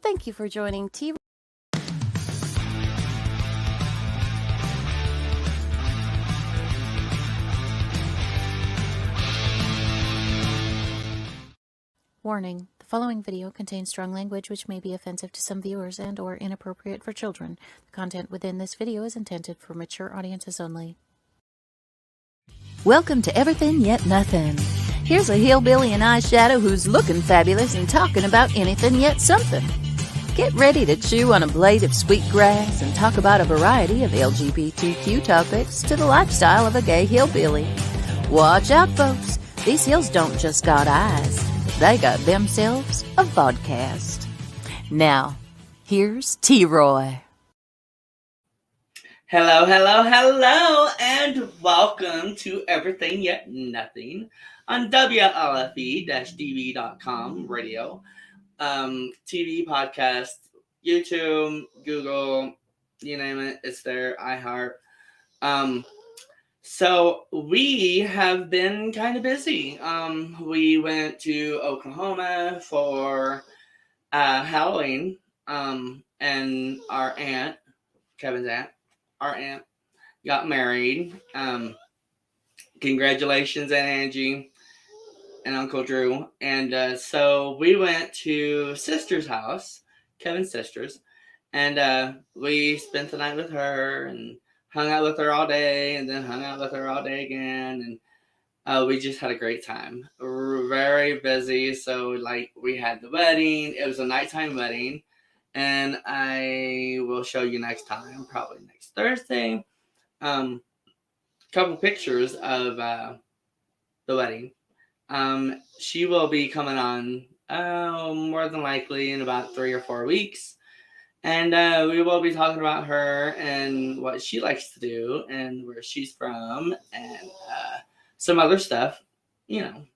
Thank you for joining T. Warning: the following video contains strong language which may be offensive to some viewers and or inappropriate for children. The content within this video is intended for mature audiences only. Welcome to Everything Yet Nothin. Here's a hillbilly in eyeshadow who's looking fabulous and talking about anything yet something. Get ready to chew on a blade of sweet grass and talk about a variety of LGBTQ topics to the lifestyle of a gay hillbilly. Watch out, folks. These hills don't just got eyes. They got themselves a vodcast. Now, here's T-Roy. Hello, hello, hello, and welcome to Everything Yet Nothin on WLFE-DB.com radio, TV, podcast, YouTube, Google, you name it, it's there, iHeart. So we have been kind of busy. We went to Oklahoma for Halloween, and our aunt, Kevin's aunt, our aunt got married. Congratulations, Aunt Angie and Uncle Drew. And so we went to sister's house, Kevin's sister's, and we spent the night with her and hung out with her all day, and then hung out with her all day again, and we just had a great time. We were very busy, so like we had the wedding. It was a nighttime wedding, and I will show you next time, probably next Thursday, couple pictures of the wedding. She will be coming on more than likely in about 3 or 4 weeks. And we will be talking about her and what she likes to do and where she's from and some other stuff. You know,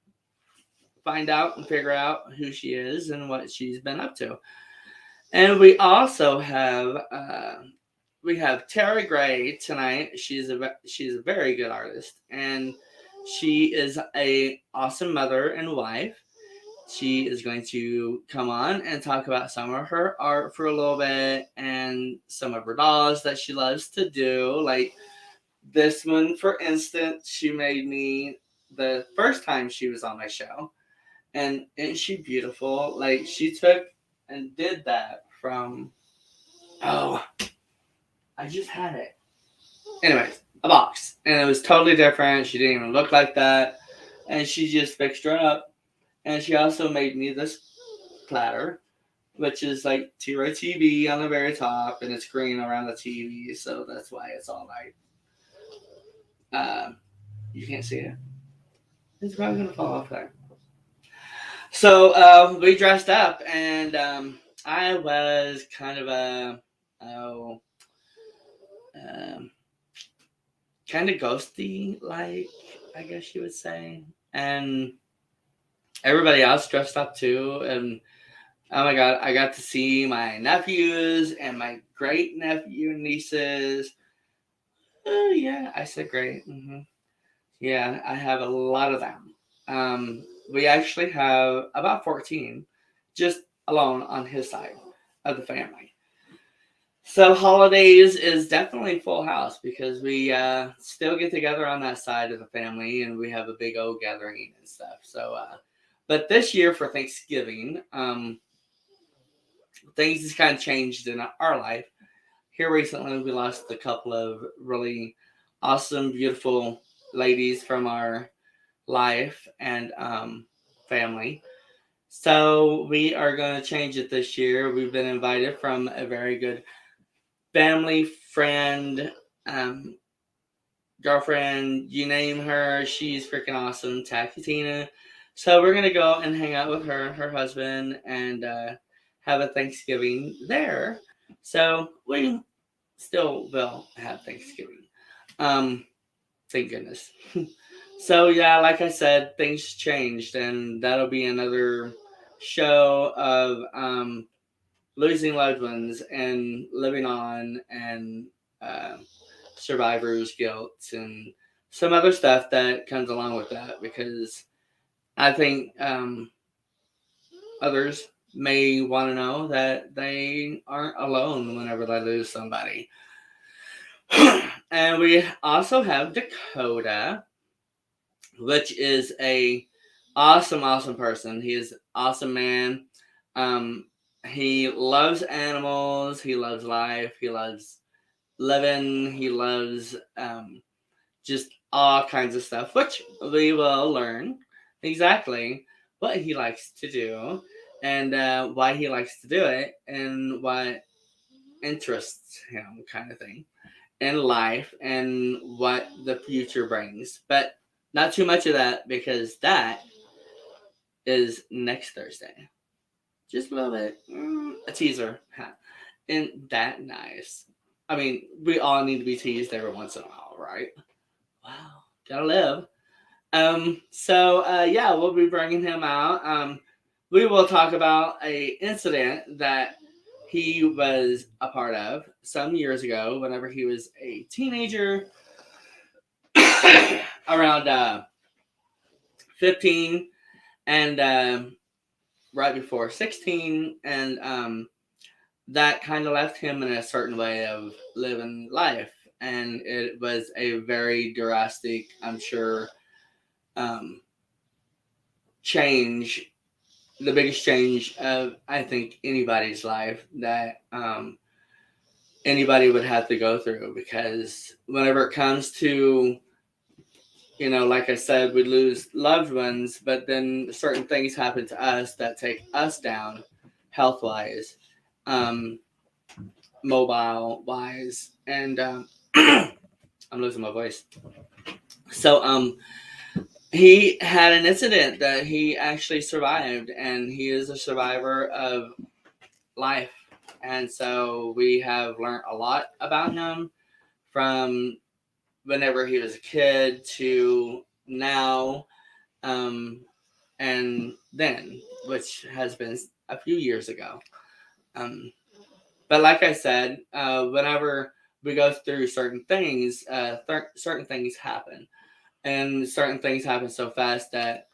find out and figure out who she is and what she's been up to. And we also have Tara Gray tonight. She's a very good artist, and she is a awesome mother and wife. She is going to come on and talk about some of her art for a little bit and some of her dolls that she loves to do. Like this one, for instance, she made me the first time she was on my show. And isn't she beautiful? Like she took and did that from, I just had it. Anyways, a box. And it was totally different. She didn't even look like that. And she just fixed her up. And she also made me this platter, which is like T-Roy TV on the very top, and it's green around the TV, so that's why it's all like, you can't see it. It's probably going to fall off there. So we dressed up, and I was kind of kind of ghosty, like, I guess you would say. And everybody else dressed up too, and oh my god, I got to see my nephews and my great nephew and nieces. Oh yeah, I said great. Mm-hmm. Yeah, I have a lot of them. We actually have about 14 just alone on his side of the family. So holidays is definitely full house because we still get together on that side of the family, and we have a big old gathering and stuff. So but this year for Thanksgiving, things has kind of changed in our life. Here recently, we lost a couple of really awesome, beautiful ladies from our life and family. So we are going to change it this year. We've been invited from a very good family friend, girlfriend, you name her. She's freaking awesome, Tacky Tina. So we're gonna go and hang out with her and her husband and have a Thanksgiving there. So we still will have Thanksgiving. Thank goodness. So yeah, like I said, things changed, and that'll be another show of losing loved ones and living on and survivor's guilt and some other stuff that comes along with that, because I think others may want to know that they aren't alone whenever they lose somebody. And we also have Dakoda, which is a awesome person. He is an awesome man. Um, he loves animals. He loves life. He loves living. He loves just all kinds of stuff, which we will learn exactly what he likes to do and why he likes to do it and what interests him, kind of thing, in life and what the future brings. But not too much of that because that is next Thursday. Just a little bit, a teaser. Isn't that nice? I mean, we all need to be teased every once in a while, right? Wow, gotta live. Yeah, we'll be bringing him out. We will talk about a incident that he was a part of some years ago whenever he was a teenager around 15 and right before 16 and that kind of left him in a certain way of living life, and it was a very drastic, I'm sure, um, change, the biggest change of I think anybody's life that anybody would have to go through, because whenever it comes to, like I said, we lose loved ones, but then certain things happen to us that take us down health wise, um, mobile wise, and I'm losing my voice. So he had an incident that he actually survived, and he is a survivor of life. And so we have learned a lot about him from whenever he was a kid to now, um, and then, which has been a few years ago. Um, but like I said, whenever we go through certain things, certain things happen. And certain things happen so fast that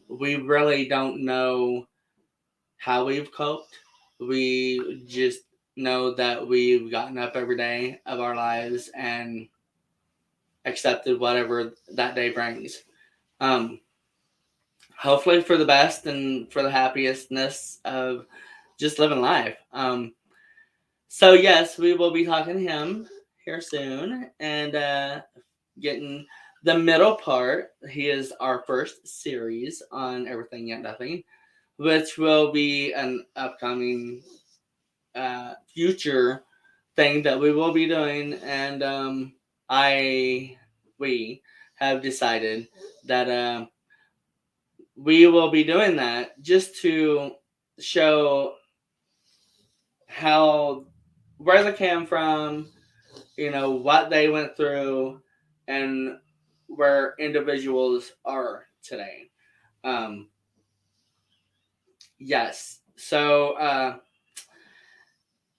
we really don't know how we've coped. We just know that we've gotten up every day of our lives and accepted whatever that day brings. Um, Hopefully for the best and for the happiestness of just living life. So yes, we will be talking to him here soon and getting the middle part. He is our first series on Everything Yet Nothing, which will be an upcoming future thing that we will be doing, and I we have decided that we will be doing that just to show how where they came from, what they went through, and where individuals are today. Um, yes, so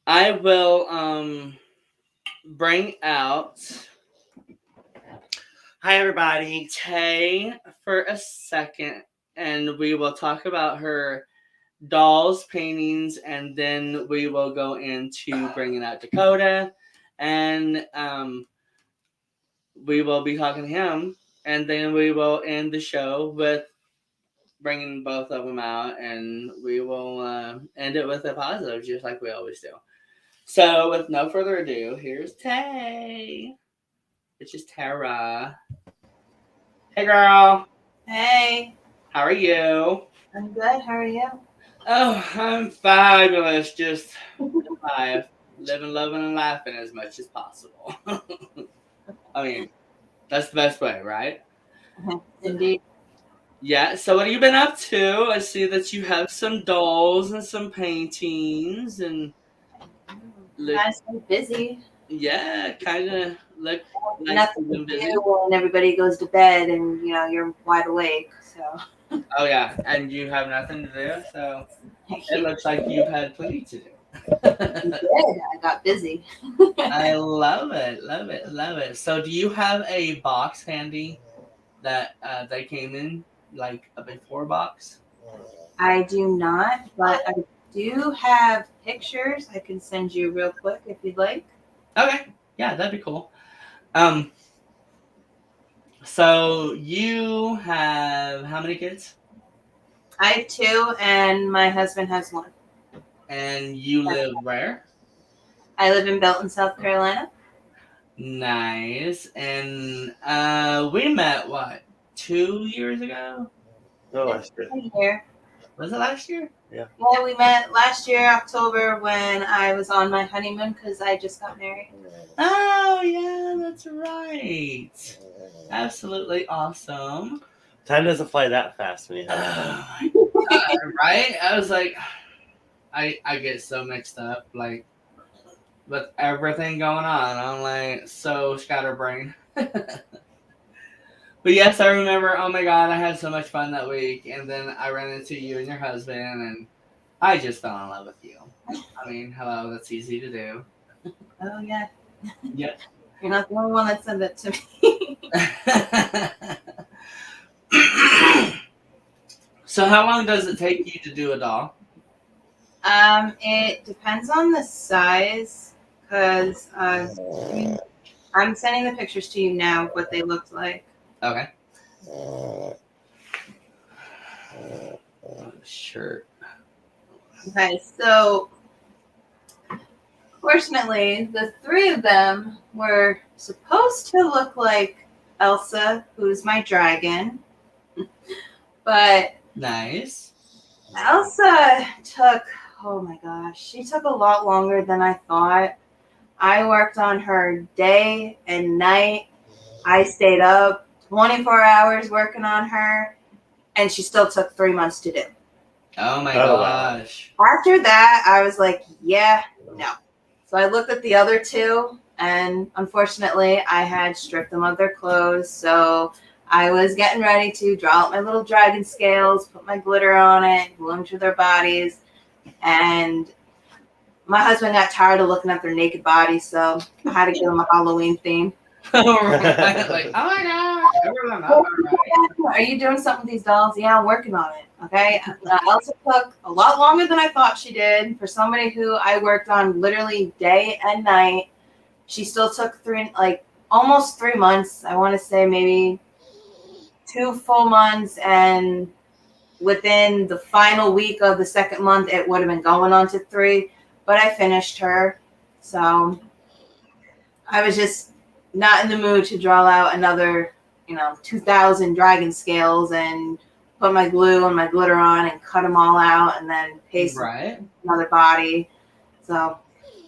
I will bring out Hi, everybody. Tay for a second, and we will talk about her dolls, paintings, and then we will go into bringing out Dakoda, and we will be talking to him, and then we will end the show with bringing both of them out, and we will end it with a positive, just like we always do. So, with no further ado, here's Tay, which is Tara. Hey, girl. Hey, How are you? I'm good. How are you? Oh, I'm fabulous. Just life, living, loving, and laughing as much as possible. I mean, that's the best way, right? Indeed. Yeah. So, what have you been up to? I see that you have some dolls and some paintings, and look, Guys, I'm busy. yeah, kind of look like Nothing you've to been busy. do when everybody goes to bed and you're wide awake. So Oh yeah, and you have nothing to do, so it you looks like you've had plenty to do. did. I got busy. I love it, love it, love it. So, do you have a box handy that they came in, like a before box? I do not, but I do have pictures I can send you real quick if you'd like. Okay. Yeah, that'd be cool. Um, so you have how many kids? I have 2, and my husband has 1. And you live where? I live in Belton, South Carolina. Nice. And we met what, 2 years ago? No, last year. A year. Was it last year? Yeah, we met last year, October, when I was on my honeymoon because I just got married. Oh yeah, that's right. Absolutely awesome. Time doesn't fly that fast when you have fun. Oh my God, right? I was like, I get so mixed up, like with everything going on. I'm like so scatterbrained. But yes, I remember. Oh my God, I had so much fun that week, and then I ran into you and your husband, and I just fell in love with you. I mean, hello, that's easy to do. Oh, yeah. Yep. You're not the only one that said that to me. So how long does it take you to do a doll? It depends on the size, because I'm sending the pictures to you now of what they looked like. Okay. Shirt. Okay, so fortunately, the 3 of them were supposed to look like Elsa, who's my dragon, but Nice. Elsa took, oh my gosh, she took a lot longer than I thought. I worked on her day and night. I stayed up 24 hours working on her, and she still took 3 months to do. Oh my Oh, wow. gosh. After that, I was like, yeah, no. So I looked at the other 2, and unfortunately, I had stripped them of their clothes. So I was getting ready to draw out my little dragon scales, put my glitter on it, glue them to their bodies. And my husband got tired of looking at their naked bodies, so I had to give them a Halloween theme. Like, oh my gosh. Everyone, all right. Are you doing something with these dolls? Yeah, I'm working on it. Okay. Elsa took a lot longer than I thought she did. For somebody who I worked on literally day and night, she still took almost 3 months. I want to say maybe 2 full months. And within the final week of the second month, it would have been going on to 3. But I finished her. So I was just not in the mood to draw out another 2,000 dragon scales and put my glue and my glitter on and cut them all out and then paste another body. So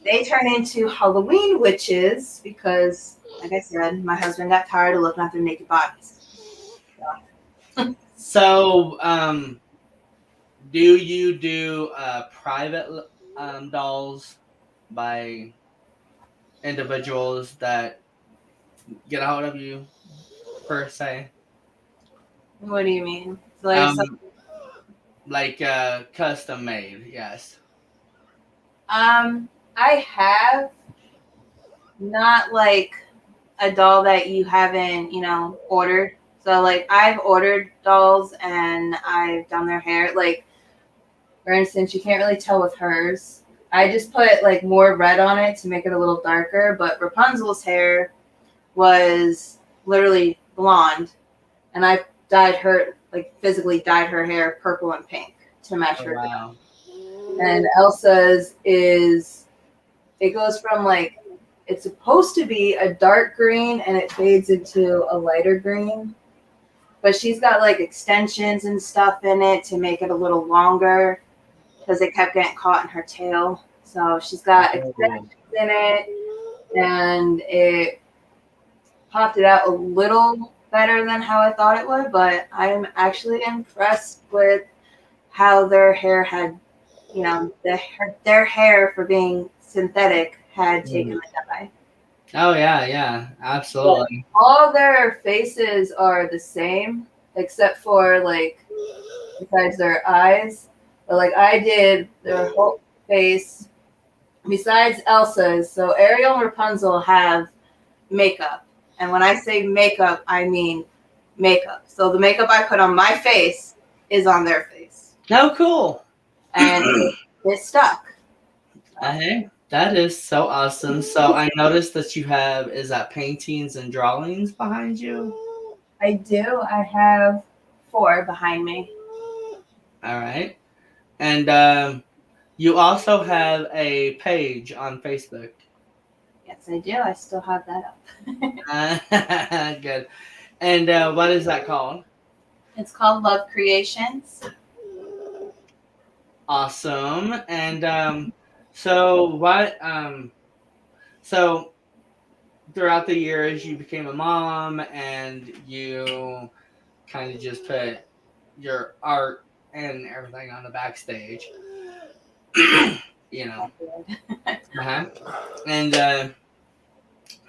they turn into Halloween witches because, like I said, my husband got tired of looking at their naked bodies. So, do you do private dolls by individuals that get a hold of you, per se? What do you mean? Like custom made, yes. I have not like a doll that you haven't, ordered. So like I've ordered dolls and I've done their hair. Like for instance, you can't really tell with hers. I just put like more red on it to make it a little darker, but Rapunzel's hair was literally blonde, and I dyed her, like physically dyed her hair purple and pink to match her. Wow. And Elsa's it goes from like, it's supposed to be a dark green and it fades into a lighter green, but she's got like extensions and stuff in it to make it a little longer because it kept getting caught in her tail. So she's got extensions in it, and it popped it out a little better than how I thought it would, but I'm actually impressed with how their hair had, their hair for being synthetic had taken the dye. Oh yeah, absolutely. But all their faces are the same, except for like, besides their eyes. But like I did their whole face, besides Elsa's. So Ariel and Rapunzel have makeup. And when I say makeup, I mean makeup. So the makeup I put on my face is on their face. Oh, cool. and it stuck. Hey, that is so awesome. So I noticed that you have, is that paintings and drawings behind you? I do. I have 4 behind me. All right. And you also have a page on Facebook. Yes, I do. I still have that up. Good. And what is that called? It's called Love Creations. Awesome. And so what? So throughout the years, you became a mom, and you kind of just put your art and everything on the backstage. You know. Uh-huh. And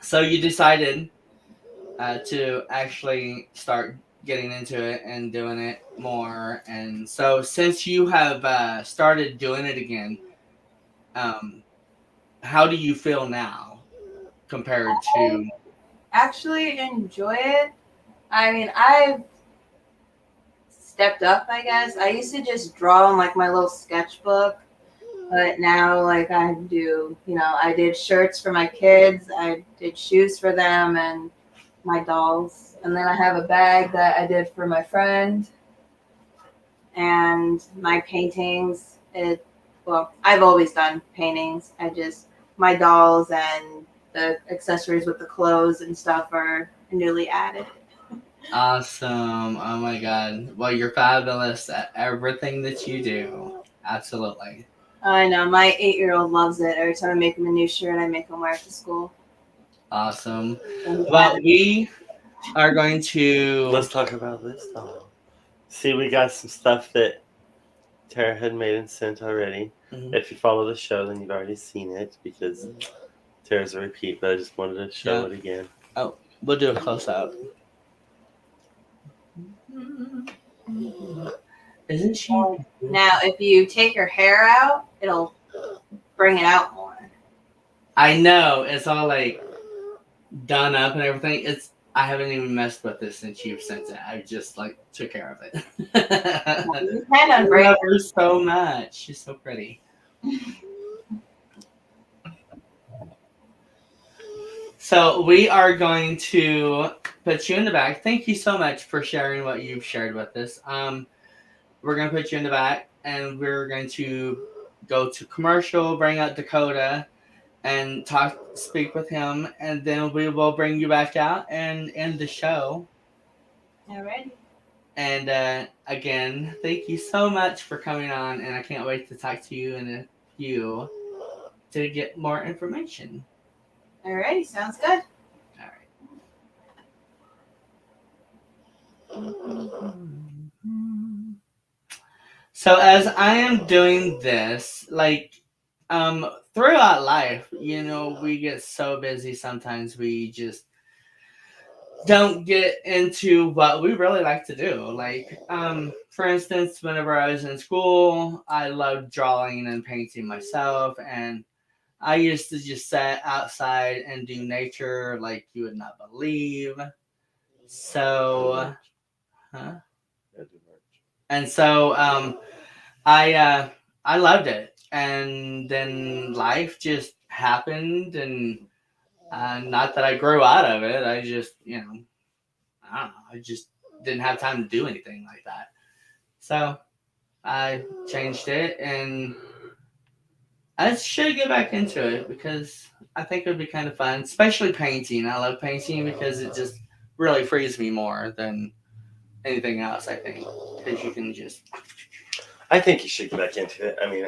so you decided to actually start getting into it and doing it more. And so since you have started doing it again, how do you feel now compared to? Actually enjoy it. I mean, I've stepped up, I guess. I used to just draw in like my little sketchbook, but now like I do, I did shirts for my kids, I did shoes for them and my dolls. And then I have a bag that I did for my friend. And my paintings, I've always done paintings. My dolls and the accessories with the clothes and stuff are newly added. Awesome. Oh my God. Well, you're fabulous at everything that you do. Absolutely. I know, my 8-year-old loves it. Every time I make him a new shirt, I make him wear it to school. Awesome. Well, we are going to... Let's talk about this doll. See, we got some stuff that Tara had made and sent already. Mhm. If you follow the show, then you've already seen it because Tara's a repeat, but I just wanted to show it again. Oh, we'll do a close-up. Isn't she? Now, if you take her hair out, it'll bring it out more. I know. It's all like done up and everything. I haven't even messed with this since you've sent it. I just like took care of it. You can I unbraid love her. her so much. She's so pretty. So we are going to put you in the back. Thank you so much for sharing what you've shared with us. We're going to put you in the back, and we're going to go to commercial, bring out Dakoda, and speak with him, and then we will bring you back out and end the show. Alrighty. And again, thank you so much for coming on, and I can't wait to talk to you in a few to get more information. Alrighty, sounds good. All right. So as I am doing this, throughout life, we get so busy sometimes we just don't get into what we really like to do. For instance, whenever I was in school, I loved drawing and painting myself, and I used to just sit outside and do nature like you would not believe. So, and so I loved it, and then life just happened, and not that I grew out of it. I just, I don't know. I just didn't have time to do anything like that. So I changed it, and I should get back into it because I think it would be kind of fun, especially painting. I love painting because it just really frees me more than anything else, I think, because you can just... I think you should get back into it. I mean,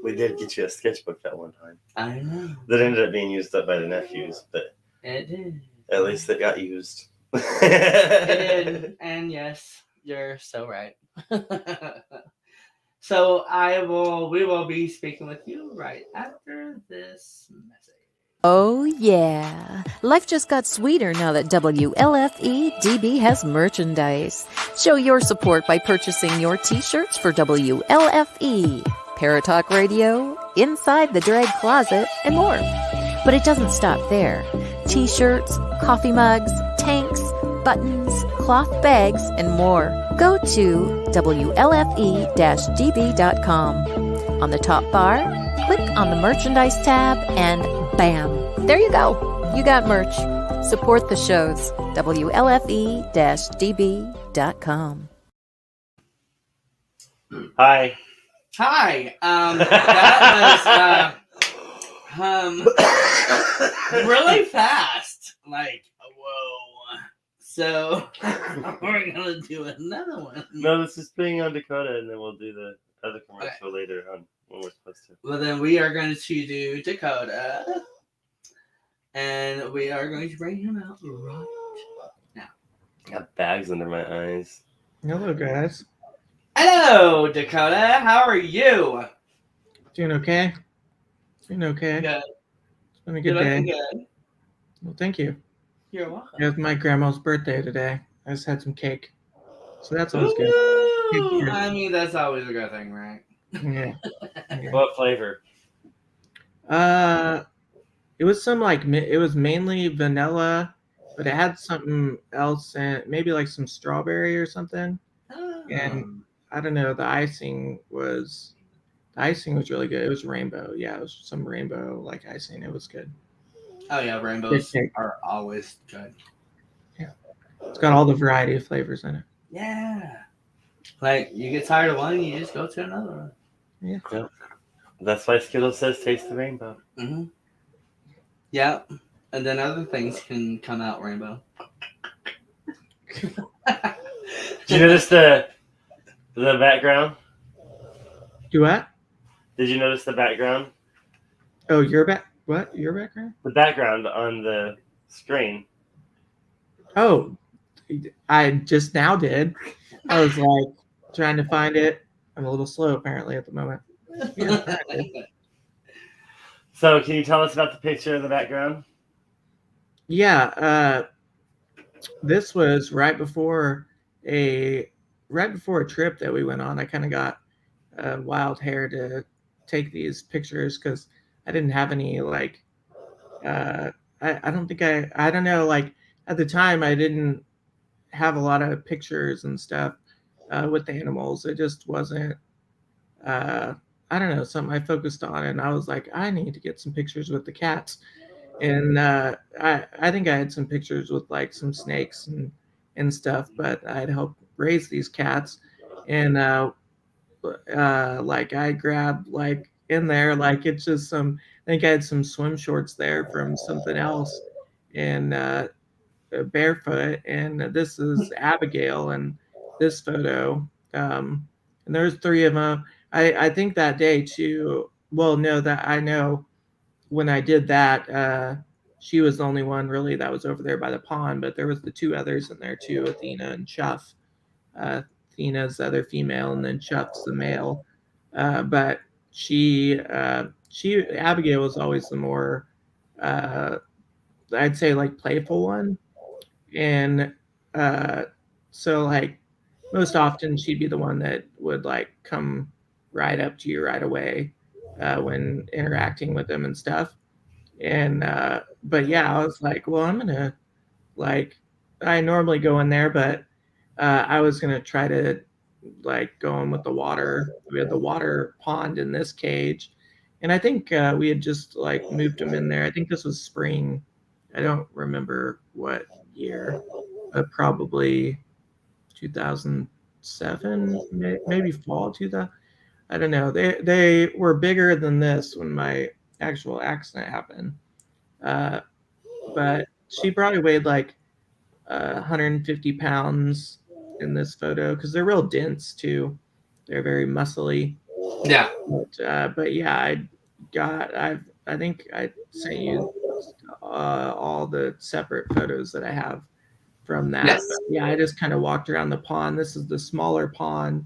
we did get you a sketchbook that one time. I know. That ended up being used up by the nephews, but it did. At least it got used. It did, and yes, you're so right. So we will be speaking with you right after this message. Oh, yeah. Life just got sweeter now that WLFE DB has merchandise. Show your support by purchasing your t-shirts for WLFE, Paratalk Radio, Inside the Drag Closet, and more. But it doesn't stop there. T-shirts, coffee mugs, tanks, buttons, cloth bags, and more. Go to WLFE-DB.com. On the top bar, click on the merchandise tab and bam, there you go. You got merch. Support the shows. WLFE-DB.com. Hi. Hi. That was really fast. Like, whoa. So we're gonna do another one. No, this is being on Dakoda, and then we'll do the other commercial later on when we're supposed to. Well, then we are going to do Dakoda, and we are going to bring him out right now. I got bags under my eyes. Hello, guys. Hello, Dakoda. How are you? Doing okay? Doing okay. Good. It's been a You're good day. looking good. Well, thank you. You're welcome. It was my grandma's birthday today. I just had some cake. So that's always good. Ooh, I mean, that's always a good thing, right? Yeah. Yeah. What flavor? It was some it was mainly vanilla, but it had something else in it, maybe like some strawberry or something. And I don't know, the icing was really good. It was rainbow. Yeah, it was some rainbow like icing. It was good. Oh yeah, rainbows are always good. Yeah. It's got all the variety of flavors in it. Yeah. Like, you get tired of one, you just go to another one. Yeah. Yep. That's why Skittles says taste the rainbow. Mm-hmm. Yeah. And then other things can come out rainbow. Did you notice the background? Do what? Did you notice the background? Oh, what? Your background? The background on the screen. Oh, I just now did. I was like trying to find it. I'm a little slow apparently at the moment. Yeah. So, can you tell us about the picture in the background? Yeah. This was right before a trip that we went on. I kind of got wild hair to take these pictures because I didn't have any like. I don't think I don't know, like at the time I didn't have a lot of pictures and stuff with the animals. It just wasn't I don't know, something I focused on, and I was like, I need to get some pictures with the cats. And I think I had some pictures with like some snakes and stuff, but I'd helped raise these cats. And like I grabbed like in there, like it's just some, I think I had some swim shorts there from something else, and barefoot. And this is Abigail in this photo. And there's three of them. I think that day too. Well, no, that I know when I did that, she was the only one really that was over there by the pond, but there was the two others in there too, Athena and Chuff. Athena's the other female, and then Chuff's the male. But Abigail was always the more, I'd say like playful one. And so like most often she'd be the one that would like come right up to you right away when interacting with them and stuff. And but yeah, I was like, well, I'm gonna like, I normally go in there, but I was gonna try to like go in with the water. We had the water pond in this cage, and I think we had just like moved them in there. I think this was spring. I don't remember what year, probably 2007, maybe fall 2000. I don't know. They were bigger than this when my actual accident happened. But she probably weighed like 150 pounds in this photo because they're real dense too. They're very muscly. Yeah. But yeah, I think I sent you all the separate photos that I have from that. Yes. Yeah, I just kind of walked around the pond. This is the smaller pond,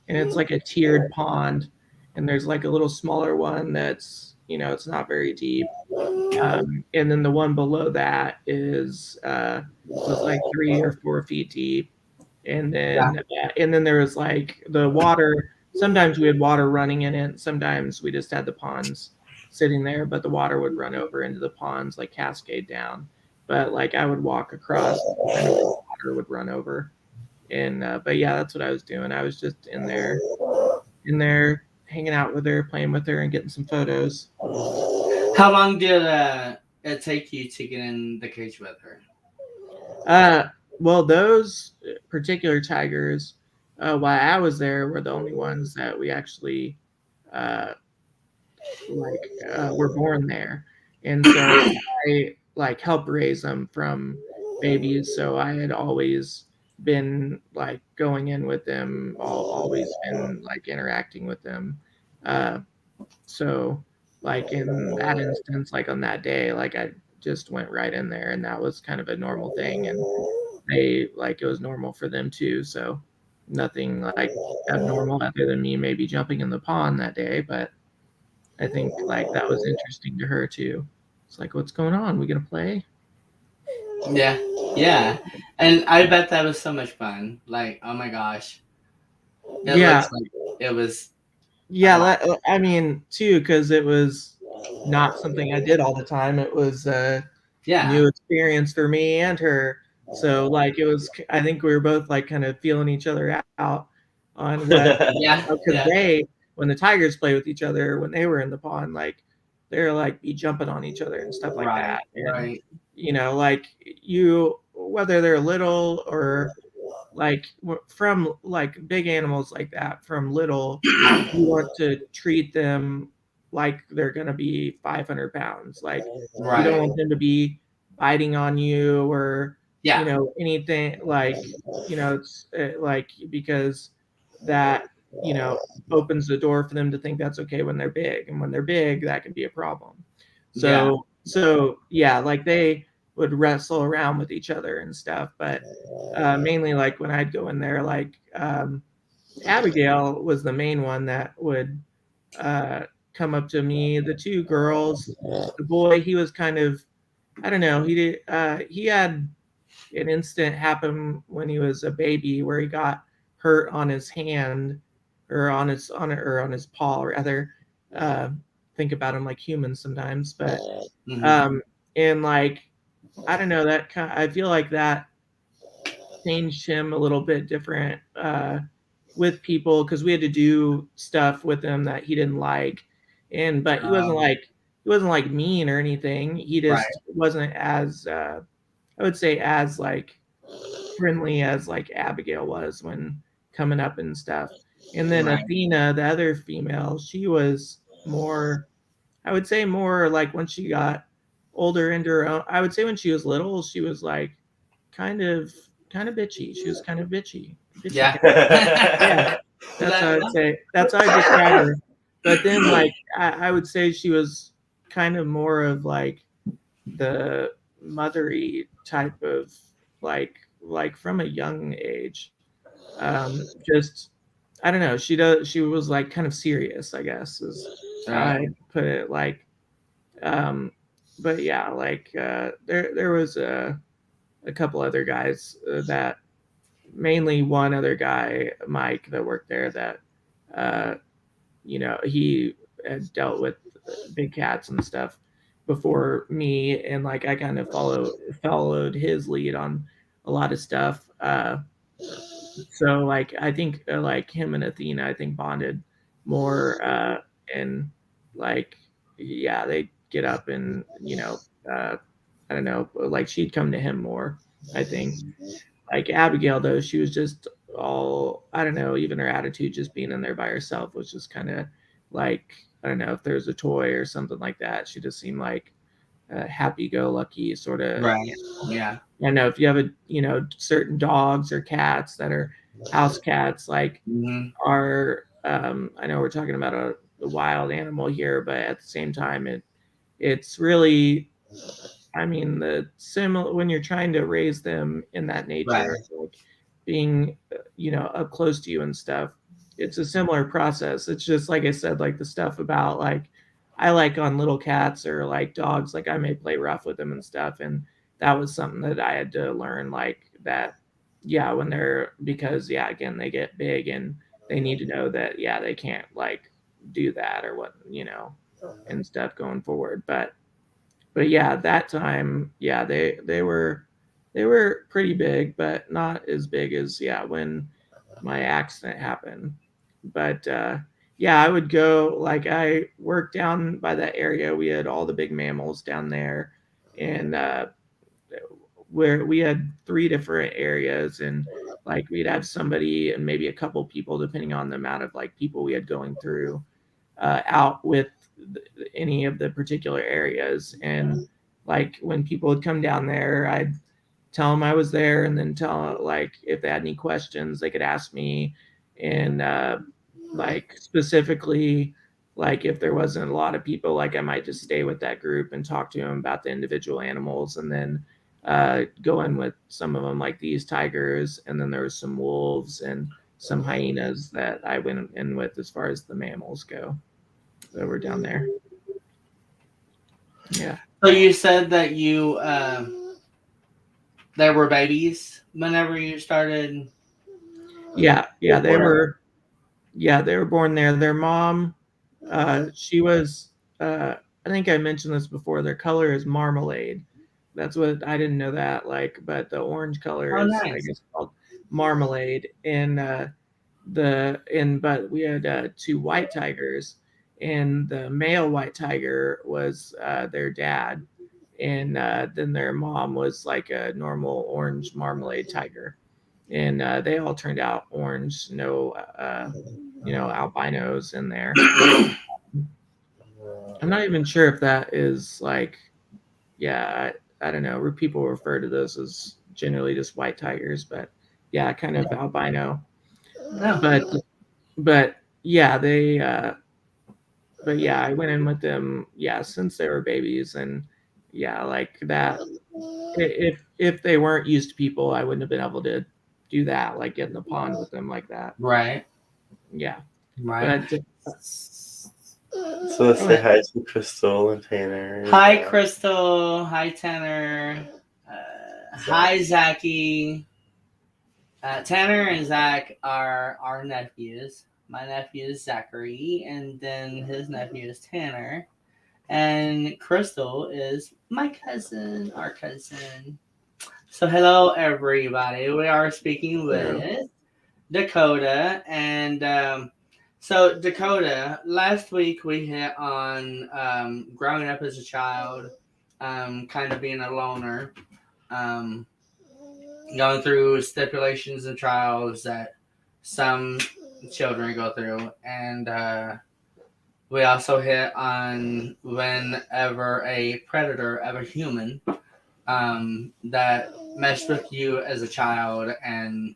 and it's like a tiered pond, and there's like a little smaller one that's, you know, it's not very deep. And then the one below that is was like 3 or 4 feet deep. And then there was like the water. Sometimes we had water running in it. Sometimes we just had the ponds sitting there, but the water would run over into the ponds, like cascade down. But like I would walk across the water tiger would run over. And but yeah, that's what I was doing. I was just in there hanging out with her, playing with her, and getting some photos. How long did it take you to get in the cage with her? Well, those particular tigers, while I was there, were the only ones that we actually uh, were born there, and so I like helped raise them from babies. So I had always been like going in with them, always been like interacting with them. Uh, so like in that instance, like on that day, like I just went right in there, and that was kind of a normal thing, and they like it was normal for them too. So nothing like abnormal other than me maybe jumping in the pond that day, but I think like that was interesting to her too. It's like, what's going on? We gonna play? Yeah, yeah. And I bet that was so much fun. Like, oh my gosh. It Yeah, looks like it was a yeah. lot. I mean, too, because it was not something I did all the time. It was a Yeah. new experience for me and her. So like it was. I think we were both like kind of feeling each other out on what Yeah, because yeah. when the tigers play with each other when they were in the pond, like they're like be jumping on each other and stuff like Right, that. And right. like you whether they're little or like from like big animals like that from little, you want to treat them like they're going to be 500 pounds. Like you don't Right. want them to be biting on you or Yeah. anything like it's like because that opens the door for them to think that's okay when they're big, and when they're big that can be a problem. Yeah. So yeah, like they would wrestle around with each other and stuff, but mainly like when I'd go in there, like Abigail was the main one that would uh, come up to me. The two girls, the boy, he was kind of, I don't know, he had an incident happen when he was a baby where he got hurt on his hand or on his paw rather. Uh, think about him like humans sometimes, but Hmm. um, and like I don't know that I feel like that changed him a little bit different with people because we had to do stuff with him that he didn't like, and but he wasn't like mean or anything. He Right. just wasn't as I would say as like friendly as like Abigail was when coming up and stuff. And then Right. Athena, the other female, she was more, I would say more like when she got older into her own. I would say when she was little, she was like kind of kind of bitchy. She was kind of bitchy Yeah. cat. Yeah, that's how I'd say. That's how I describe her. But then like I would say she was kind of more of like the mothery type of like from a young age. Just I don't know. She was like kind of serious, I guess, is how Right. I put it. Like, um, but yeah, like there was a couple other guys that mainly one other guy, Mike, that worked there that uh, he had dealt with big cats and stuff before me, and like I kind of followed his lead on a lot of stuff. So like I think like him and Athena I think bonded more and like yeah they get up and I don't know, like she'd come to him more, I think. Like Abigail though, she was just all I don't know, even her attitude just being in there by herself was just kind of like I don't know if there's a toy or something like that. She just seemed like a happy-go-lucky sort of. Right. Yeah. I know if you have certain dogs or cats that are house cats, like Hmm. are I know we're talking about a wild animal here, but at the same time, it's really I mean, the similar when you're trying to raise them in that Right. nature, like being, up close to you and stuff, it's a similar process. It's just like I said, like the stuff about like I like on little cats or like dogs, like I may play rough with them and stuff, and that was something that I had to learn, like that, yeah, when they're because yeah, again, they get big and they need to know that yeah, they can't like do that or what and stuff going forward, but yeah, that time, yeah, they were They were pretty big, but not as big as when my accident happened. But yeah, I would go like I worked down by that area. We had all the big mammals down there, and where we had three different areas, and like we'd have somebody and maybe a couple people, depending on the amount of like people we had going through, out with any of the particular areas. And like when people would come down there, I'd tell them I was there, and then tell like if they had any questions, they could ask me. And like specifically, like if there wasn't a lot of people, like I might just stay with that group and talk to them about the individual animals, and then go in with some of them, like these tigers, and then there was some wolves and some hyenas that I went in with as far as the mammals go that were down there. Yeah. So you said that you there were babies whenever you started. Yeah, Where? they were born there. Their mom, she was, I think I mentioned this before. Their color is marmalade. That's what I didn't know that. Like, but the orange color Oh, is, I nice. guess, called marmalade. And but we had two white tigers, and the male white tiger was their dad, and then their mom was like a normal orange marmalade tiger, and they all turned out orange. No, albinos in there. I'm not even sure if that is like, yeah, I don't know. People refer to those as generally just white tigers, but yeah, kind of albino. No. But yeah, but yeah, I went in with them, yeah, since they were babies. And yeah, like that, if they weren't used to people, I wouldn't have been able to do that, like get in the pond with them like that. Right. Yeah. Right. But So let's go say ahead. hi to Crystal and Tanner. Hi, Crystal. Hi, Tanner. Hi, Zachy. Tanner and Zach are our nephews. My nephew is Zachary, and then his nephew is Tanner. And Crystal is my cousin, our cousin. So, hello, everybody. We are speaking So, with Dakoda. And so, Dakoda, last week we hit on growing up as a child, kind of being a loner, um, going through stipulations and trials that some children go through. And we also hit on whenever a predator of a human that messed with you as a child and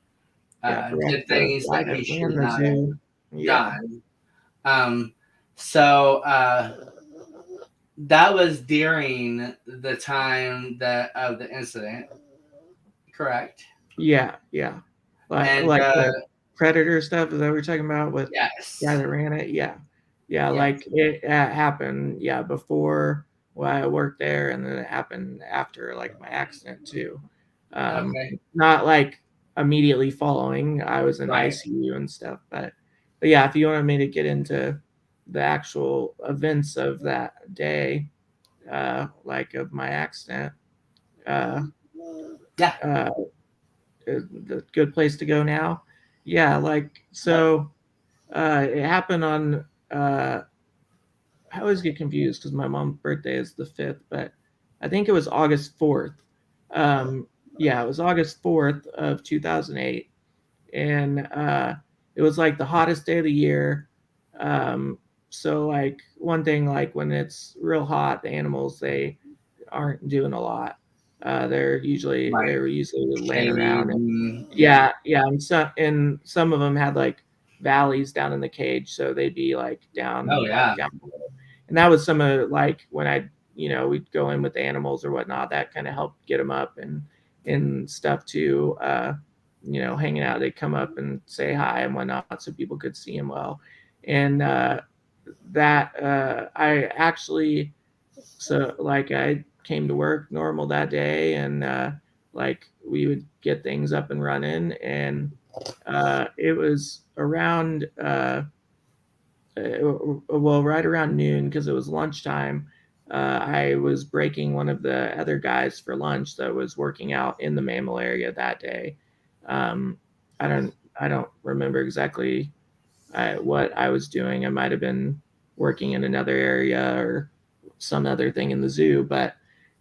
yeah, I forgot did the things why that he we in should the not have zoo. Yeah. done. Um, so that was during the time that of the incident, correct? Yeah, yeah. And Like the predator stuff, is that what we're talking about with the guy yes, that ran it? Yeah. Yeah, yes, like it happened, yeah, before I worked there, and then it happened after like my accident too. okay, Not like immediately following. I was in right, ICU and stuff, but yeah, if you wanted me to get into the actual events of that day, like of my accident, uh, yeah, uh, the good place to go now. Yeah, like yep, so it happened on I always get confused because my mom's birthday is the 5th, but I think it was August 4th. Um, yeah, it was August 4th of 2008, and it was like the hottest day of the year. Um, so like one thing, like when it's real hot, the animals, they aren't doing a lot. right. They were usually laying Shade, around. And yeah. yeah, and some of them had like valleys down in the cage, so they'd be like Oh yeah, down below. And that was some of like when we'd go in with the animals or whatnot. That kind of helped get them up and stuff too. Hanging out, they'd come up and say hi and whatnot, so people could see them well. And that I actually, so like I came to work normal that day, and like we would get things up and running. And it was around well, right around noon, because it was lunchtime. I was breaking one of the other guys for lunch that was working out in the mammal area that day. Um, I don't remember exactly what I was doing. I might have been working in another area or some other thing in the zoo, but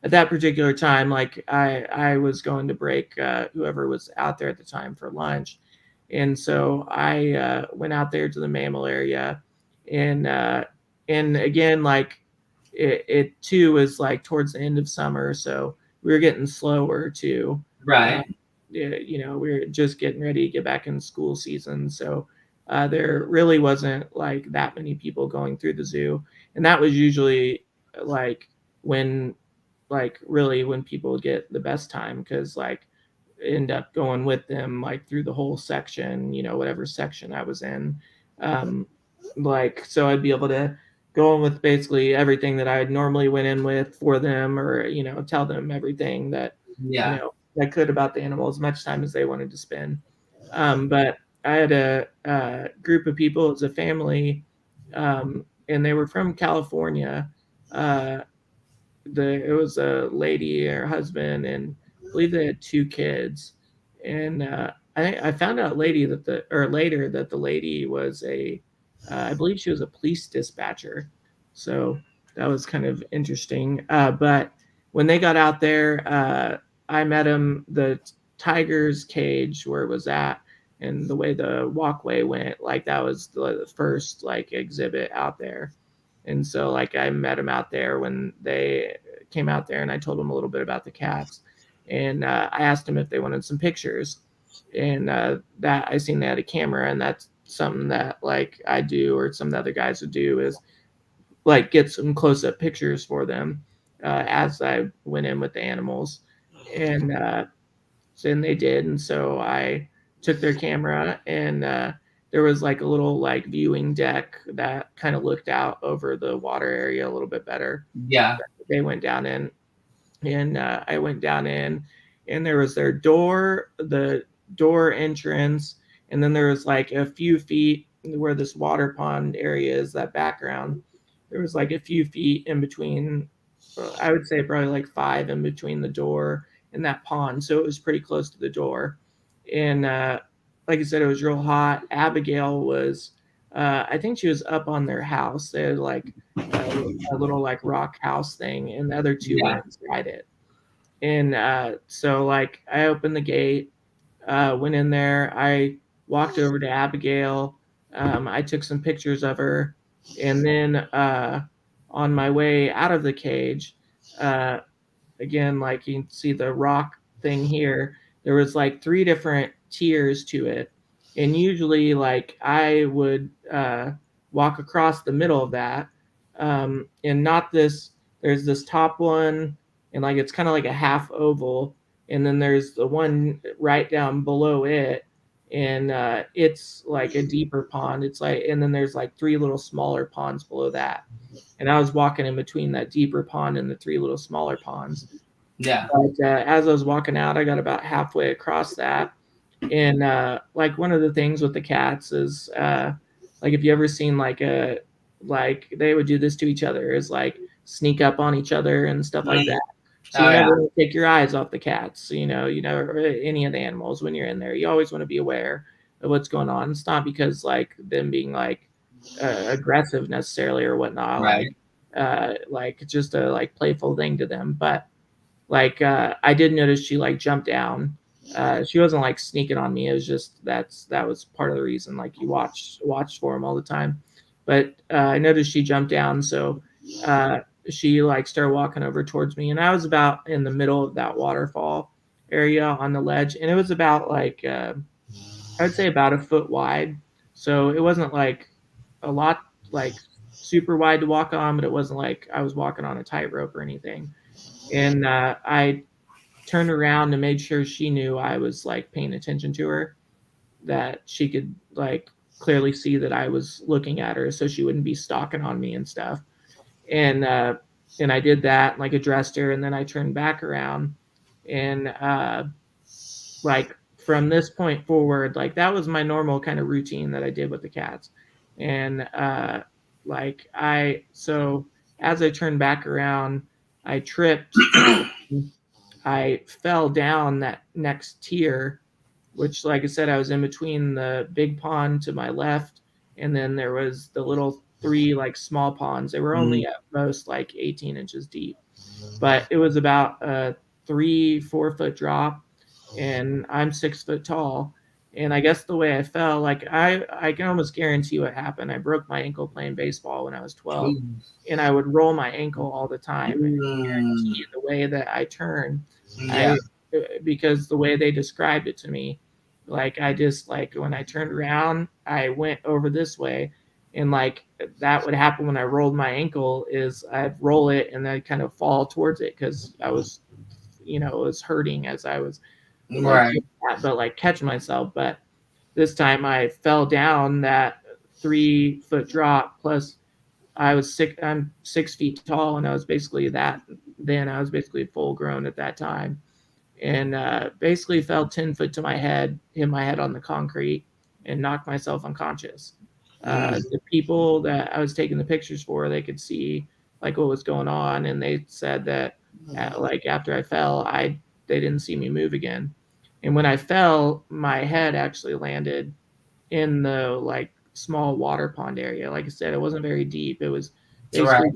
at that particular time, like I was going to break whoever was out there at the time for lunch, and so I went out there to the mammal area, and uh, and again like it too was like towards the end of summer, so we were getting slower too. Uh, Right. we were just getting ready to get back in school season, so there really wasn't like that many people going through the zoo, and that was usually like when really when people would get the best time because like end up going with them like through the whole section, whatever section I was in. Um, so I'd be able to go in with basically everything that I normally went in with for them, or tell them everything that Yeah. I could about the animal as much time as they wanted to spend. But I had a group of people as a family, and they were from California. Uh, it was a lady and her husband, and I believe they had two kids. And I found out later that the lady was I believe she was a police dispatcher. So that was kind of interesting. But when they got out there, I met him the tiger's cage where it was at, and the way the walkway went, like that was the first like exhibit out there. And so like I met him out there when they came out there, and I told him a little bit about the cats, and I asked him if they wanted some pictures, and that I seen they had a camera, and that's something that like I do or some of the other guys would do is like get some close up pictures for them as I went in with the animals, and and they did, and so I took their camera, and there was like a little like viewing deck that kind of looked out over the water area a little bit better. Yeah. They went down in, and I went down in, and there was the door entrance, and then there was like a few feet where this water pond area is, that background. There was like a few feet in between. I would say probably like 5 in between the door and that pond, so it was pretty close to the door. And like I said, it was real hot. Abigail was, I think she was up on their house. They had like a little like rock house thing, and the other two were Yeah. inside it. And so like I opened the gate, went in there. I walked over to Abigail. I took some pictures of her, and then on my way out of the cage, uh, again, like you can see the rock thing here, there was like 3 different tiers to it. And usually like I would walk across the middle of that. And not this, there's this top one, and like it's kind of like a half oval. And then there's the one right down below it. And it's like a deeper pond. It's like, and then there's like 3 little smaller ponds below that. And I was walking in between that deeper pond and the 3 little smaller ponds. Yeah. But as I was walking out, I got about halfway across that, and like one of the things with the cats is like if you ever seen like they would do this to each other, is like sneak up on each other and stuff like that. So Oh you yeah. never want to take your eyes off the cats, or any of the animals when you're in there. You always want to be aware of what's going on. It's not because like them being like aggressive necessarily or whatnot, Right. like just a like playful thing to them, but like I did notice she like jumped down. She wasn't like sneaking on me. It was just that was part of the reason. Like you watch for them all the time. But I noticed she jumped down, so she like started walking over towards me, and I was about in the middle of that waterfall area on the ledge, and it was about like I would say about a foot wide. So it wasn't like a lot like super wide to walk on, but it wasn't like I was walking on a tightrope or anything. And I turned around and made sure she knew I was like paying attention to her, that she could like clearly see that I was looking at her, so she wouldn't be stalking on me and stuff. And I did that, like addressed her, and then I turned back around, and like from this point forward, like that was my normal kind of routine that I did with the cats. And like I so as I turned back around, I tripped. I fell down that next tier, which, like I said, I was in between the big pond to my left, and then there was the little three like small ponds. They were only at most like 18 inches deep, but it was about a 3-4 foot drop, and I'm 6 foot tall. And I guess the way I fell, like I can almost guarantee what happened. I broke my ankle playing baseball when I was 12, and I would roll my ankle all the time. And I guarantee the way that I turned, Yeah. because the way they described it to me, like I just like when I turned around, I went over this way, and like that would happen when I rolled my ankle is I'd roll it and then kind of fall towards it because I was, it was hurting as I was like, Right. but like catch myself. But this time I fell down that 3 foot drop. Plus, I'm 6 feet tall, and I was basically that. Then I was basically full grown at that time, and basically fell 10 foot to my head, hit my head on the concrete, and knocked myself unconscious. The people that I was taking the pictures for, they could see like what was going on, and they said that like after I fell, they didn't see me move again. And when I fell, my head actually landed in the like small water pond area. Like I said, it wasn't very deep. It was basically Right.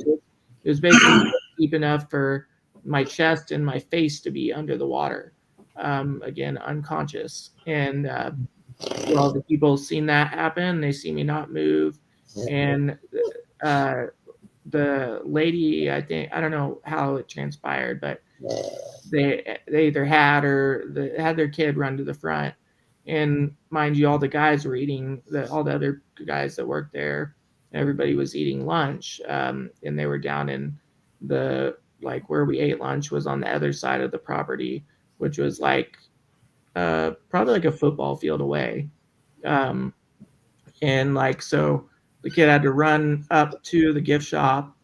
deep enough for my chest and my face to be under the water. Again, unconscious. And well, the people seen that happen. They see me not move, and uh, the lady, I don't know how it transpired, but they either had had their kid run to the front, and mind you, all the guys were eating all the other guys that worked there. Everybody was eating lunch, and they were down in the like where we ate lunch was on the other side of the property, which was like probably like a football field away. Um, and like so the kid had to run up to the gift shop,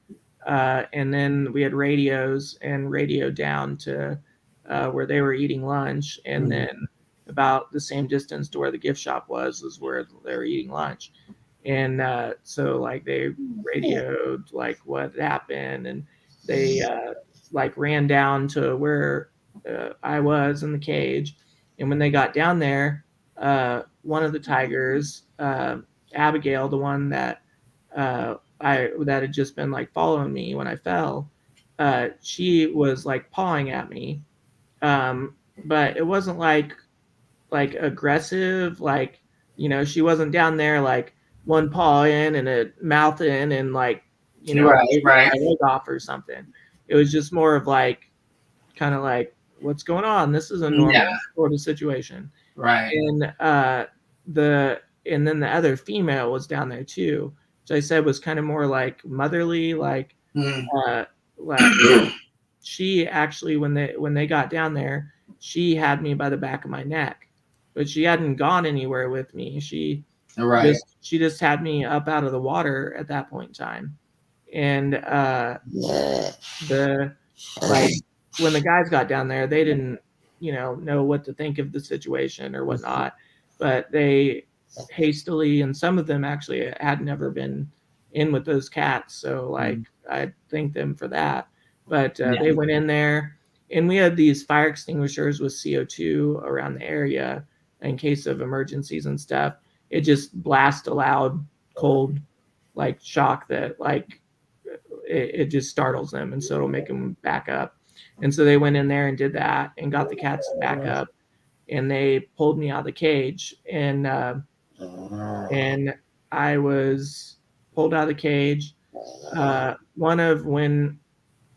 and then we had radios and radio down to where they were eating lunch, and then about the same distance to where the gift shop was where they were eating lunch. And so like they radioed like what happened, and they like ran down to where I was in the cage. And when they got down there, one of the tigers, Abigail, the one that that had just been like following me when I fell, she was like pawing at me, but it wasn't like aggressive, like she wasn't down there like one paw in and a mouth in and like Right. my leg off or something. It was just more of like kind of like what's going on. This is a normal sort of situation. Right. And then the other female was down there too, which I said was kind of more like motherly, like like she actually when they got down there, she had me by the back of my neck, but she hadn't gone anywhere with me. She just had me up out of the water at that point in time. And the like when the guys got down there, they didn't know what to think of the situation or whatnot, but they hastily, and some of them actually had never been in with those cats, so like I thank them for that. But they went in there, and we had these fire extinguishers with CO2 around the area in case of emergencies and stuff. It just blasts a loud cold like shock that like it just startles them, and so it'll make them back up. And so they went in there and did that and got the cats back up, and they pulled me out of the cage, and I was pulled out of the cage. When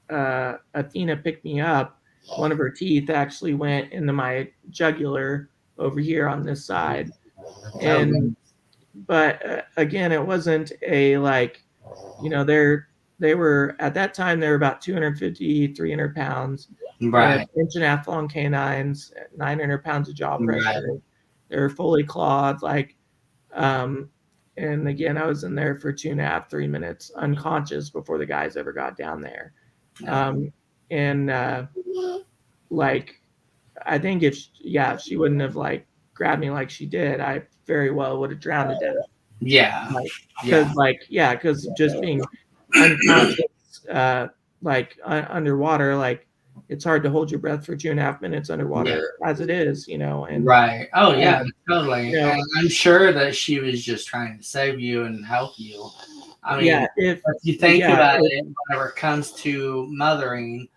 Athena picked me up, one of her teeth actually went into my jugular over here on this side. And but again, it wasn't a like they were at that time they were about 250 300 pounds, Right. inch-and-a-half long canines, 900 pounds of jaw pressure. They're fully clawed, like and again, I was in there for 2.5-3 minutes unconscious before the guys ever got down there. And like I think if she wouldn't have like grabbed me like she did, I very well would have drowned to death. Yeah. Because just being unconscious it's like underwater, like it's hard to hold your breath for 2.5 minutes underwater as it is, and Right. Oh yeah, totally. you know, And I'm sure that she was just trying to save you and help you. I mean, if you think about it, whenever it comes to mothering,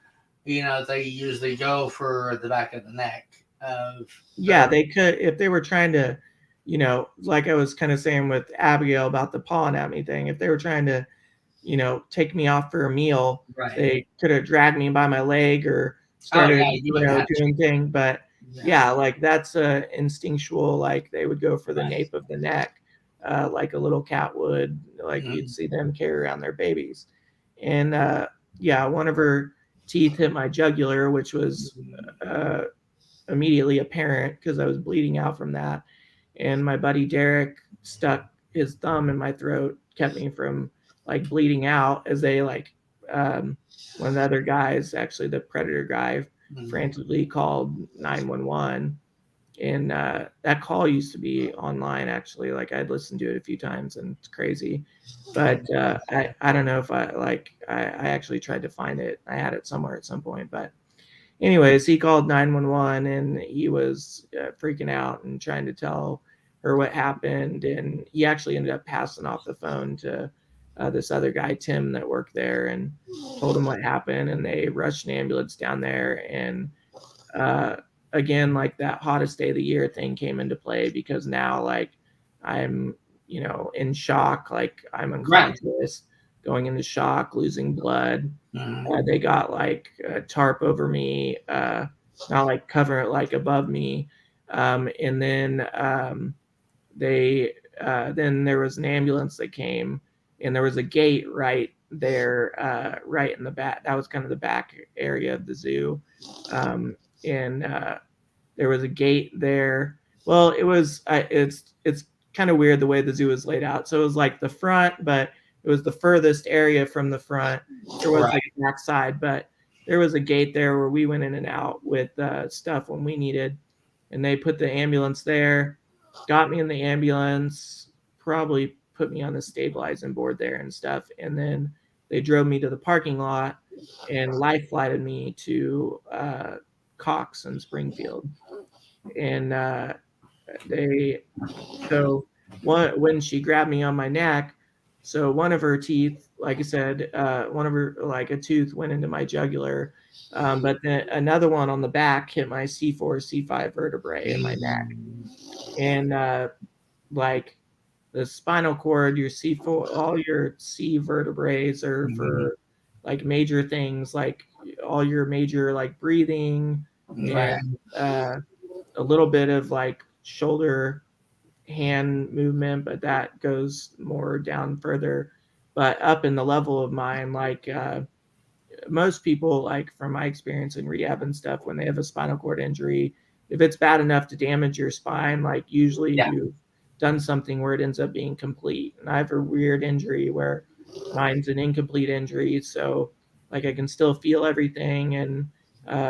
they usually go for the back of the neck of they could, if they were trying to, like I was kind of saying with Abigail about the pawing at me thing, if they were trying to, take me off for a meal, right. they could have dragged me by my leg or started, doing thing. But yeah, like that's a instinctual, like they would go for the nape of the neck, like a little cat would, like you'd see them carry around their babies. And yeah, one of her teeth hit my jugular, which was immediately apparent because I was bleeding out from that. And my buddy Derek stuck his thumb in my throat, kept me from like bleeding out as they like one of the other guys, actually the predator guy, frantically called 911. And that call used to be online, actually. Like I'd listened to it a few times, and it's crazy. But I don't know if I actually tried to find it. I had it somewhere at some point, but anyways, he called 911 and he was freaking out and trying to tell her what happened. And he actually ended up passing off the phone to this other guy, Tim, that worked there, and told him what happened. And they rushed an ambulance down there. And again, like that hottest day of the year thing came into play, because now like I'm, in shock, like I'm unconscious, going into shock, losing blood. They got like a tarp over me, not like cover it, like above me. And then then there was an ambulance that came, and there was a gate right there, right in the back. That was kind of the back area of the zoo. And there was a gate there. Well, it's kind of weird the way the zoo is laid out. So it was like the front, but it was the furthest area from the front. There was like a back side, but there was a gate there where we went in and out with stuff when we needed. And they put the ambulance there, got me in the ambulance, probably put me on the stabilizing board there and stuff. And then they drove me to the parking lot and life flighted me to Cox in Springfield. And when she grabbed me on my neck, so one of her teeth, like I said, one of her, like a tooth went into my jugular, but then another one on the back hit my C4, C5 vertebrae in my neck. And like the spinal cord, your C4, all your C vertebrae are for like major things, like all your major like breathing and a little bit of like shoulder hand movement, but that goes more down further. But up in the level of mine, like most people, like from my experience in rehab and stuff, when they have a spinal cord injury, if it's bad enough to damage your spine, like usually you've done something where it ends up being complete. And I have a weird injury where mine's an incomplete injury, so like I can still feel everything and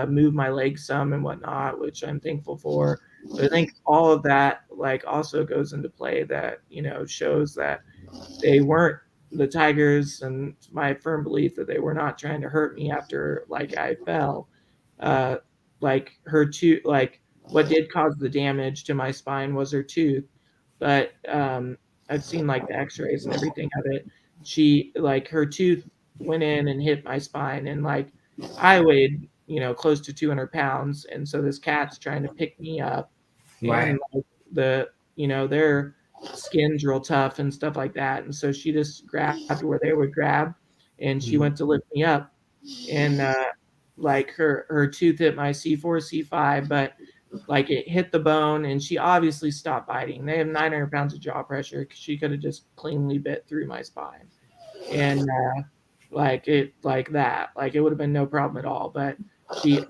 move my legs some and whatnot, which I'm thankful for. But I think all of that like also goes into play, that shows that they weren't, the tigers, and my firm belief that they were not trying to hurt me after like I fell. Like her tooth, like what did cause the damage to my spine was her tooth. But I've seen like the x-rays and everything of it. She, like, her tooth went in and hit my spine, and like I weighed close to 200 pounds, and so this cat's trying to pick me up. And like, their skin's real tough and stuff like that, and so she just grabbed where they would grab, and she went to lift me up. And like her tooth hit my C4, C5, but like it hit the bone, and she obviously stopped biting. They have 900 pounds of jaw pressure. She could have just cleanly bit through my spine. And like it, like that, like it would have been no problem at all. But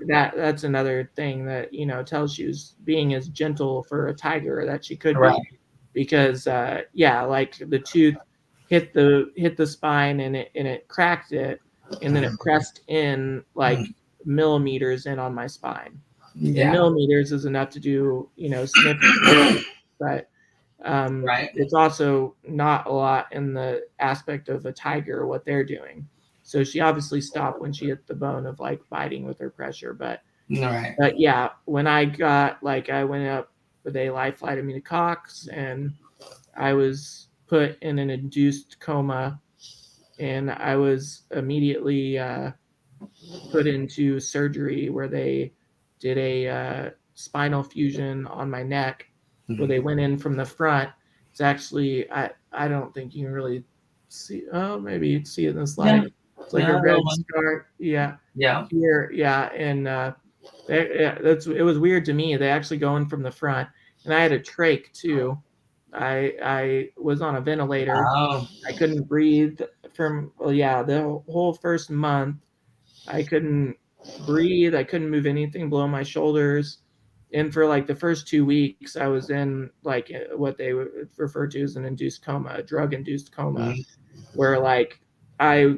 that's another thing that tells she was being as gentle for a tiger that she could be, because like the tooth hit the spine, and it cracked it, and then it pressed in like millimeters in on my spine. And millimeters is enough to do significant, but it's also not a lot in the aspect of a tiger what they're doing. So she obviously stopped when she hit the bone of like biting with her pressure. All right. But yeah, when I got like I went up, they life flighted me to Cox, and I was put in an induced coma, and I was immediately put into surgery where they did a spinal fusion on my neck, where they went in from the front. It's actually I don't think you can really see. Oh, maybe you can see it in this Yeah. light. It's like Yeah, a a little red one. scar. Yeah, Yeah. here. Yeah, and it was weird to me. They actually go in from the front, and I had a trach too. I was on a ventilator. Oh. I couldn't breathe from well, yeah, the whole first month. I couldn't breathe. I couldn't move anything below my shoulders. And for like the first 2 weeks, I was in like what they would refer to as an induced coma, a drug induced coma, Mhm. where like I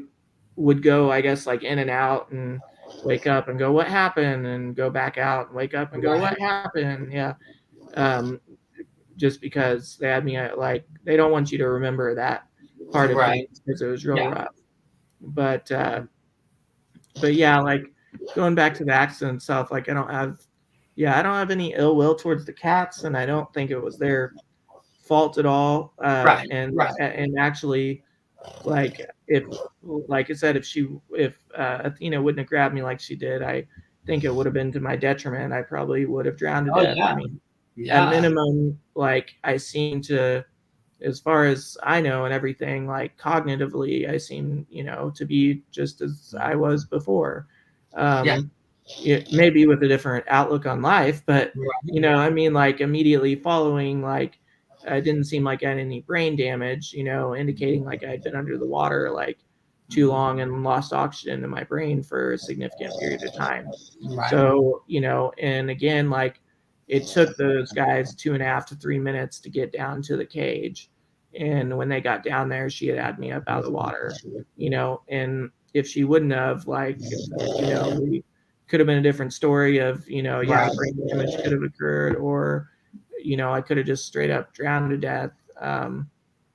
would go, I guess, like in and out and wake up and go, what happened? And go back out and wake up and go, Right. what happened? Yeah. Um, just because they had me at like, they don't want you to remember that part of Right. things because it was real Yeah. rough. But, yeah, like going back to the accident itself, like I don't have any ill will towards the cats, and I don't think it was their fault at all. Right. And Right. actually, like if, like I said, if Athena wouldn't have grabbed me like she did, I think it would have been to my detriment. I probably would have drowned to Oh death. I yeah. mean, at Yeah. minimum, like I seem to, as far as I know and everything, like cognitively, I seem, to be just as I was before. Yeah. Maybe with a different outlook on life, but Right. I mean, like immediately following, like it didn't seem like I had any brain damage, indicating like I'd been under the water like too long and lost oxygen in my brain for a significant period of time. Right. So, and again, like it took those guys 2.5 to 3 minutes to get down to the cage. And when they got down there, she had me up out of the water, and if she wouldn't have, like, we could have been a different story of, yeah, Right. brain damage could have occurred, or, I could have just straight up drowned to death.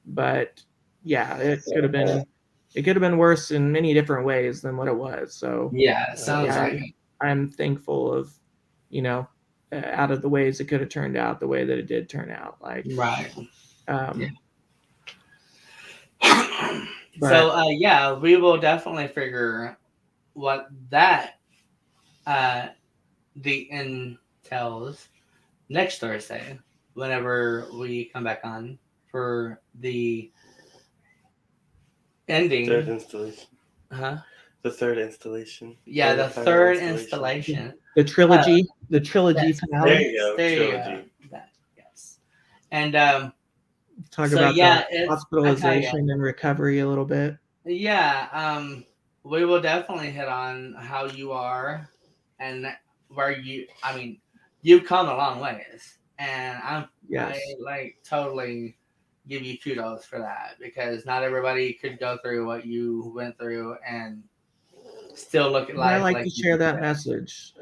But yeah, it could have been worse in many different ways than what it was. So Yeah. It sounds yeah, like it. I'm thankful of, out of the ways it could have turned out the way that it did turn out. Like, Right. Yeah. um, So but yeah, we will definitely figure what that uh the entails next Thursday whenever we come back on for the Third ending. installation. Huh? The third installation. Yeah, Or the final third installation. the trilogy Yes. There finale, you go. There you go. Trilogy. That, yes. And talk so about yeah, the I tell you, hospitalization and recovery a little bit. yeah, we will definitely hit on how you are and where you. I mean, you've come a long ways, and I Yes. like totally give you kudos for that because not everybody could go through what you went through and still look at And I life like like to you share do that today. message.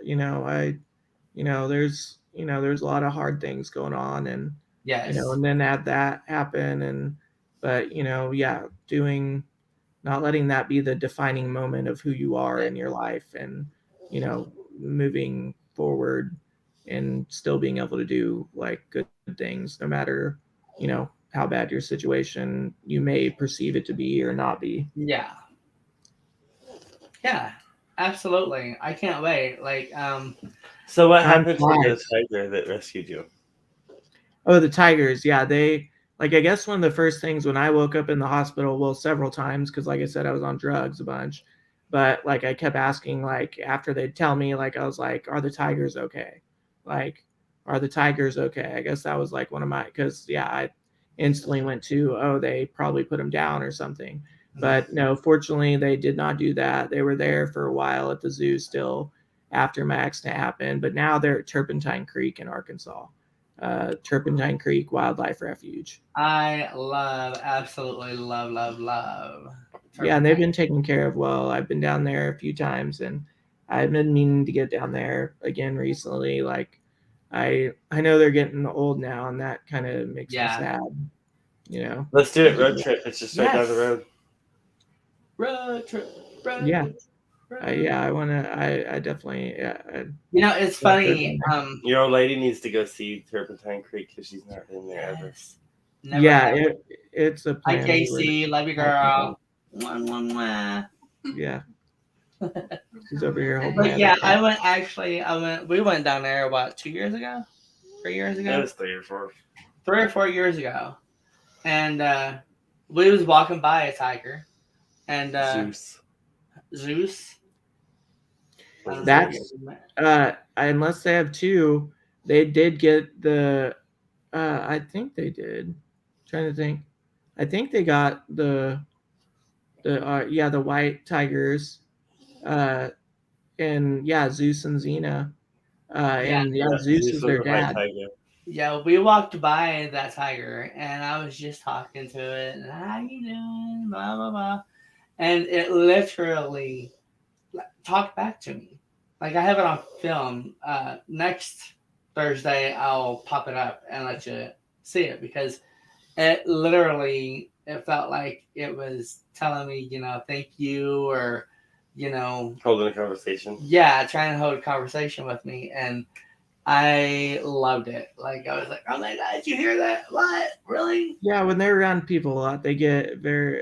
There's a lot of hard things going on, and Yes. and then have that happen, but yeah, not letting that be the defining moment of who you are in your life, and moving forward and still being able to do like good things no matter how bad your situation you may perceive it to be or not be. Yeah. Yeah. Absolutely. I can't wait. So what Time happened to the flies. tiger that rescued you? Oh, the tigers. Yeah, they like I guess one of the first things when I woke up in the hospital, well, several times because like I said, I was on drugs a bunch. But like I kept asking, like after they'd tell me, like I was like, "Are the tigers okay? Like, are the tigers okay?" I guess that was like one of my because yeah, I instantly went to, oh, they probably put them down or something. But no, fortunately, they did not do that. They were there for a while at the zoo still after my accident happened. But now they're at Turpentine Creek in Arkansas, Turpentine Creek Wildlife Refuge. I absolutely love Yeah, and they've turpentine. been taken care of well. I've been down there a few times, and I've been meaning to get down there again recently. Like, I know they're getting old now, and that kind of makes me Yeah. sad. You know. Let's do it road trip. It's just right down the Yes. road. Road trip. Yeah. Run. Yeah, I definitely, It's love her funny. down there. Your old lady needs to go see Turpentine Creek because she's not been there ever. Yes. Never Yeah, have. it's a Hi, plan we were Casey. Love you, talking about. girl. Mwah, mwah, mwah. Yeah, she's over here holding my But other yeah, cat. we went down there about 2 years ago, 3 years It ago, was 3 or 4. 3 or 4 years ago. And we was walking by a tiger and Zeus. Zeus. I Was don't it know. That's unless they have two, they did get the. I think they did. Trying to think. I think they got the white tigers, uh, and yeah, Zeus and Xena, Yeah, and yeah, Yeah, Zeus Zeus is was their the white dad. tiger. yeah. We walked by that tiger and I was just talking to it. And, how you doing? Blah blah blah. And it literally talked back to me. Like I have it on film. Next Thursday, I'll pop it up and let you see it because it felt like it was telling me, thank you or, Holding a conversation. yeah, trying to hold a conversation with me. And I loved it. Like I was like, oh my God, did you hear that? What? Really? Yeah, when they're around people a lot, they get very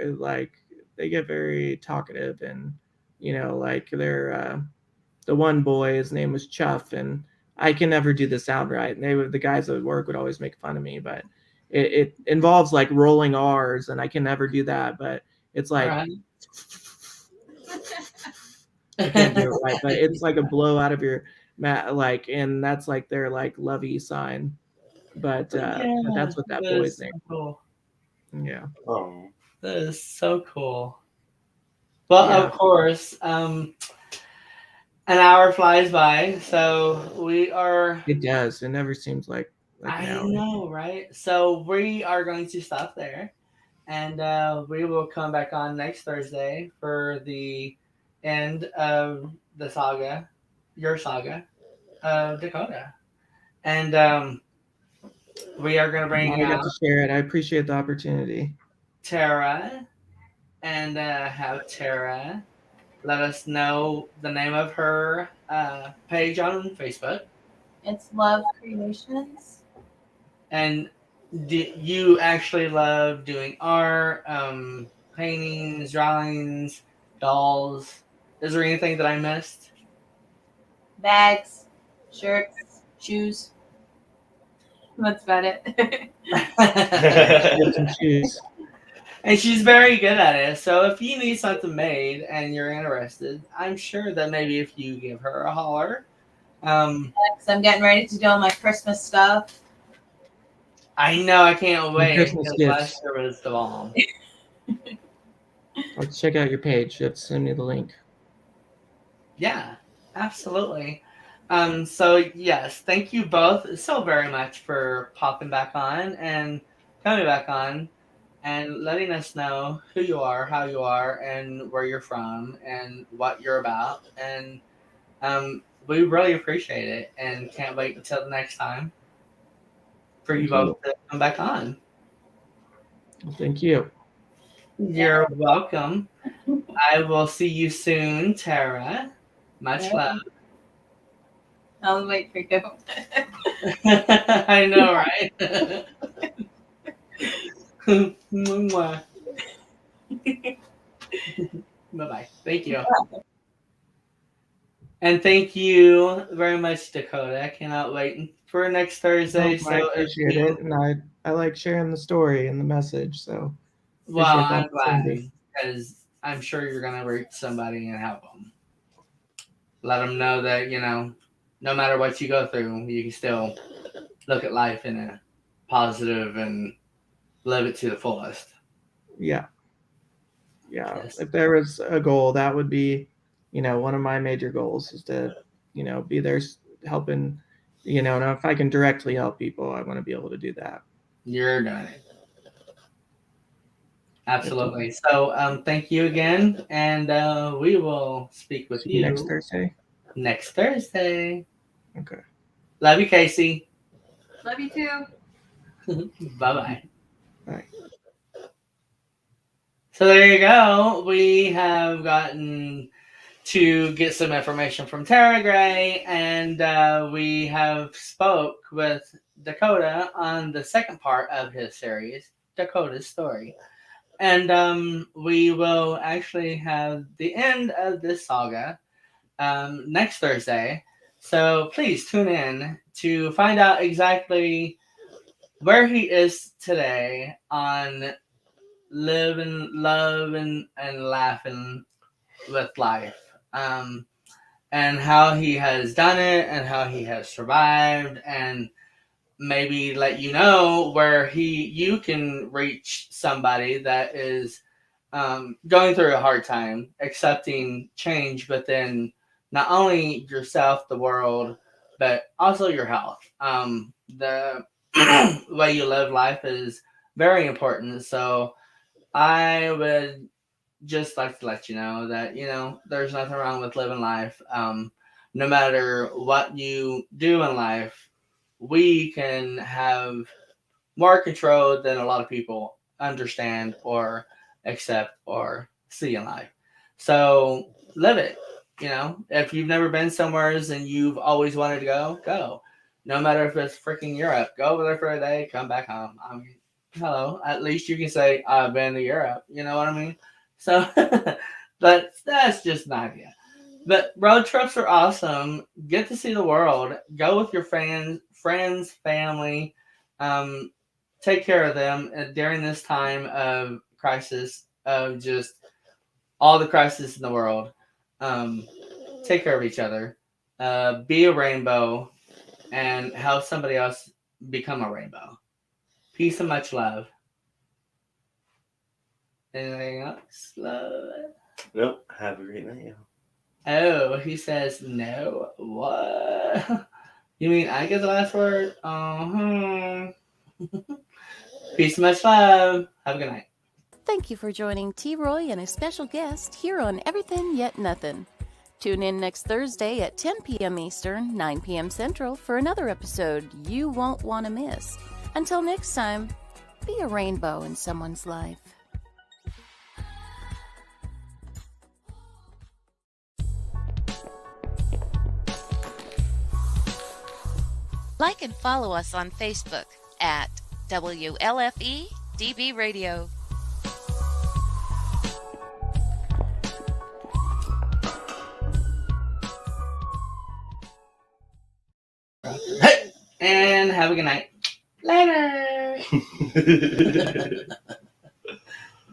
talkative, and like they're the one boy, his name was Chuff, and I can never do the sound right. And the guys at work would always make fun of me, but it involves like rolling R's, and I can never do that. But it's All like right. I can't do it right, but it's like a blow out of your like, and that's like their like lovey sign. But Yeah, that's what that that boy's is name. so cool. Yeah, Oh. That is so cool. Well, yeah, of course, an hour flies by, so we are. it does. It never seems like an I hour. know, right? So we are going to stop there, and we will come back on next Thursday for the end of the saga, your saga of Dakota, and we are going to Now bring I get out to share it. I appreciate the opportunity. Tara, and have Tara let us know the name of her page on Facebook. It's Love Creations. And do you actually love doing art, paintings, drawings, dolls? Is there anything that I missed? Bags, shirts, shoes. That's about it. Shirts and shoes. And she's very good at it. So if you need something made and you're interested, I'm sure that maybe if you give her a holler, So I'm getting ready to do all my Christmas stuff. I know I can't And wait Christmas because last gifts. year was the bomb. Let's check out your page. You have to send me the link. Yeah, absolutely. So yes, thank you both so very much for popping back on and coming back on and letting us know who you are, how you are, and where you're from and what you're about. And we really appreciate it and can't wait until the next time for you Thank both you. to come back on. Thank you. You're welcome. I will see you soon, Tara. Much love. I'll wait for you. I know, right? Mwah. Bye-bye. Thank you. And thank you very much, Dakota. I cannot wait for next Thursday. I So if appreciate you, it, and I like sharing the story and the message. So well, appreciate the I'm opportunity. glad because I'm sure you're gonna reach somebody and help them. Let them know that no matter what you go through, you can still look at life in a positive and live it to the fullest. Yeah, yeah. Yes. If there was a goal, that would be, one of my major goals is to, be there helping, and if I can directly help people, I want to be able to do that. You're doing it. Absolutely. So thank you again, and we will speak with See you next you Thursday. next Thursday. Okay. Love you, Casey. Love you too. Bye-bye. Bye. So there you go. We have gotten to get some information from Tara Gray, and we have spoke with Dakoda on the second part of his series, Dakoda's Story. And we will actually have the end of this saga next Thursday. So please tune in to find out exactly where he is today on living, loving, and laughing with life. And how he has done it and how he has survived, and maybe let you know where you can reach somebody that is going through a hard time, accepting change within not only yourself, the world, but also your health. The way you live life is very important. So I would just like to let you know that, there's nothing wrong with living life. No matter what you do in life, we can have more control than a lot of people understand or accept or see in life. So live it. If you've never been somewhere and you've always wanted to go, go. No matter if it's freaking Europe, go over there for a day, come back home. I mean, hello. At least you can say I've been to Europe. You know what I mean? So, but that's just an idea. But road trips are awesome. Get to see the world. Go with your friends, family. Um, Take care of them during this time of crisis, of just all the crisis in the world. Take care of each other. Be a rainbow and help somebody else become a rainbow. Peace and much love. Anything else? Love. Nope. Have a great night, y'all. Oh, he says no. What? You mean I get the last word? Peace and much love. Have a good night. Thank you for joining T. Roy and a special guest here on Everythin Yet Nothin. Tune in next Thursday at 10 p.m. Eastern, 9 p.m. Central for another episode you won't want to miss. Until next time, be a rainbow in someone's life. Like and follow us on Facebook at WLFE DB Radio. Hey, and have a good night. Later.